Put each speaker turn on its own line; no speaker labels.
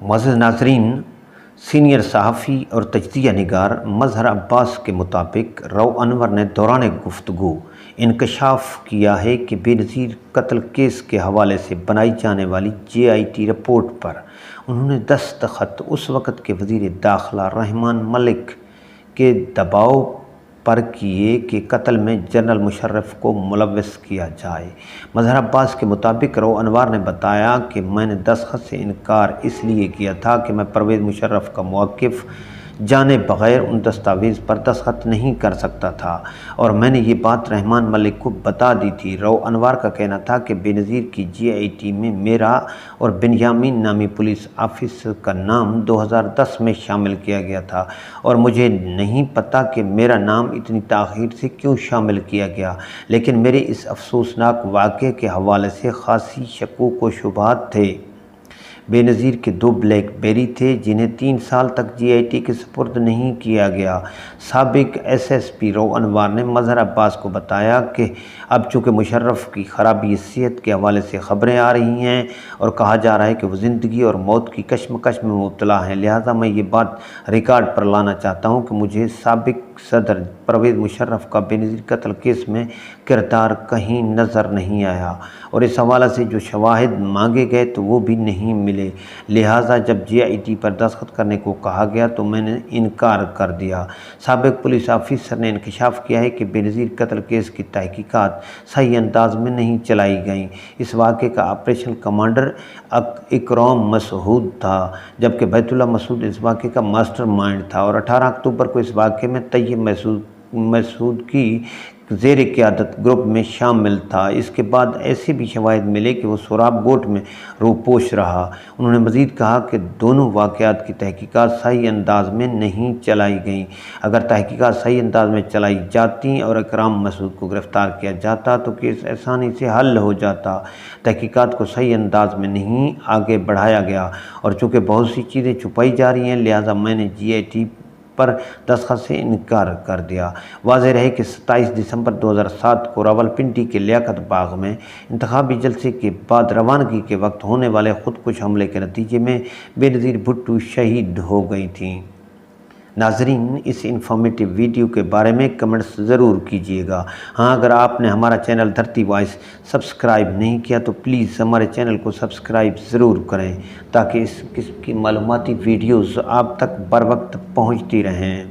معزز ناظرین، سینئر صحافی اور تجزیہ نگار مظہر عباس کے مطابق رو انور نے دوران گفتگو انکشاف کیا ہے کہ بے نظیر قتل کیس کے حوالے سے بنائی جانے والی JIT رپورٹ پر انہوں نے دستخط اس وقت کے وزیر داخلہ رحمان ملک کے دباؤ پر کیے کہ قتل میں جنرل مشرف کو ملوث کیا جائے۔ مظہر عباس کے مطابق رو انور نے بتایا کہ میں نے دستخط سے انکار اس لیے کیا تھا کہ میں پرویز مشرف کا موقف جانے بغیر ان دستاویز پر دستخط نہیں کر سکتا تھا اور میں نے یہ بات رحمان ملک کو بتا دی تھی۔ رو انور کا کہنا تھا کہ بے نظیر کی JIT میں میرا اور بنیامین نامی پولیس آفیسر کا نام 2010 میں شامل کیا گیا تھا اور مجھے نہیں پتہ کہ میرا نام اتنی تاخیر سے کیوں شامل کیا گیا، لیکن میرے اس افسوسناک واقعے کے حوالے سے خاصی شکوک و شبہات تھے۔ بے نظیر کے 2 بلیک بیری تھے جنہیں 3 سال تک JIT کے سپرد نہیں کیا گیا۔ سابق SSP رو انور نے مظہر عباس کو بتایا کہ اب چونکہ مشرف کی خرابی صحت کے حوالے سے خبریں آ رہی ہیں اور کہا جا رہا ہے کہ وہ زندگی اور موت کی کشمکش میں مبتلا ہیں، لہٰذا میں یہ بات ریکارڈ پر لانا چاہتا ہوں کہ مجھے سابق صدر پرویز مشرف کا بے نظیر قتل کیس میں کردار کہیں نظر نہیں آیا اور اس حوالے سے جو شواہد مانگے گئے تو وہ بھی نہیں ملے، لہٰذا جب JIT پر دستخط کرنے کو کہا گیا تو میں نے انکار کر دیا۔ سابق پولیس آفیسر نے انکشاف کیا ہے کہ بے نظیر قتل کیس کی تحقیقات صحیح انداز میں نہیں چلائی گئیں۔ اس واقعے کا آپریشن کمانڈر اکرام مسعود تھا، جبکہ بیت اللہ مسعود اس واقعے کا ماسٹر مائنڈ تھا اور 18 اکتوبر کو اس واقعے میں طیب مسعود کی زیر قیادت گروپ میں شامل تھا۔ اس کے بعد ایسے بھی شواہد ملے کہ وہ سوراب گوٹ میں روپوش رہا۔ انہوں نے مزید کہا کہ دونوں واقعات کی تحقیقات صحیح انداز میں نہیں چلائی گئیں۔ اگر تحقیقات صحیح انداز میں چلائی جاتی اور اکرام مسعود کو گرفتار کیا جاتا تو کیس آسانی سے حل ہو جاتا۔ تحقیقات کو صحیح انداز میں نہیں آگے بڑھایا گیا اور چونکہ بہت سی چیزیں چھپائی جا رہی ہیں، لہٰذا میں نے JIT پر دستخط سے انکار کر دیا۔ واضح رہے کہ 27 دسمبر 2007 کو راولپنڈی کے لیاقت باغ میں انتخابی جلسے کے بعد روانگی کے وقت ہونے والے خودکش حملے کے نتیجے میں بے نظیر بھٹو شہید ہو گئی تھیں۔ ناظرین، اس انفارمیٹیو ویڈیو کے بارے میں کمنٹس ضرور کیجیے گا۔ ہاں، اگر آپ نے ہمارا چینل دھرتی وائس سبسکرائب نہیں کیا تو پلیز ہمارے چینل کو سبسکرائب ضرور کریں تاکہ اس قسم کی معلوماتی ویڈیوز آپ تک بر وقت پہنچتی رہیں۔